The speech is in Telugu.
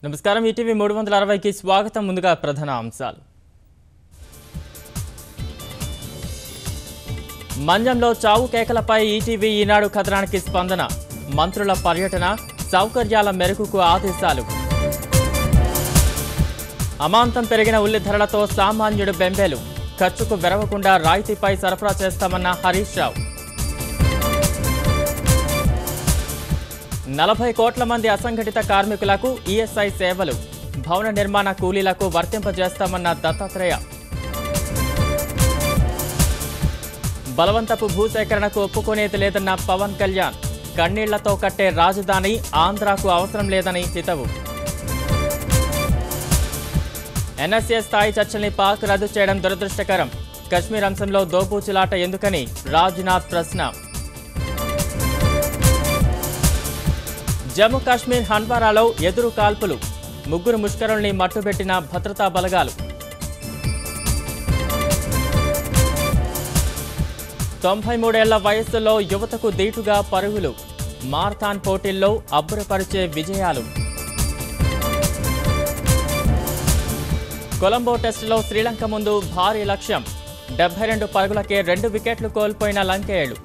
నమస్కారం ఈటీవీ 360కి స్వాగతం ముందుగా ప్రధాన అంశాలు మంజంలో చావు కేకలపై ఈటీవీ ఈనాడు కథనానికి స్పందన మంత్రుల పర్యటన సౌకర్యాల మెరుగుకు ఆదేశాలు అమాంతం పెరిగిన ఉల్లి ధరలతో సామాన్యుడు బెంబేలు ఖర్చుకు వెరవకుండా రాయితీపై సరఫరా చేస్తామన్న హరీష్ రావు 40 కోట్ల మంది అసంఘటిత కార్మికులకు ఈఎస్ఐ సేవలు భవన నిర్మాణ కూలీలకు వర్తింపజేస్తామన్న దత్తాత్రేయ బలవంతపు భూసేకరణకు ఒప్పుకునేది లేదన్న పవన్ కళ్యాణ్ కన్నీళ్లతో కట్టే రాజధాని ఆంధ్రాకు అవసరం లేదని హితవు ఎన్ఎస్ఏ స్థాయి చర్చల్ని పాక్ రద్దు చేయడం దురదృష్టకరం కశ్మీర్ అంశంలో దోబూచులాట ఎందుకని రాజ్నాథ్ ప్రశ్న జమ్మూ కాశ్మీర్ హన్వారాలో ఎదురు కాల్పులు ముగ్గురు ముష్కరుల్ని మట్టుబెట్టిన భద్రతా బలగాలు 93 ఏళ్ల వయస్సులో యువతకు దీటుగా పరుగులు మారథాన్ పోటీల్లో అబ్బురపరిచే విజయాలు కొలంబో టెస్టులో శ్రీలంక ముందు భారీ లక్ష్యం 72 పరుగులకే 2 వికెట్లు కోల్పోయిన లంకేయులు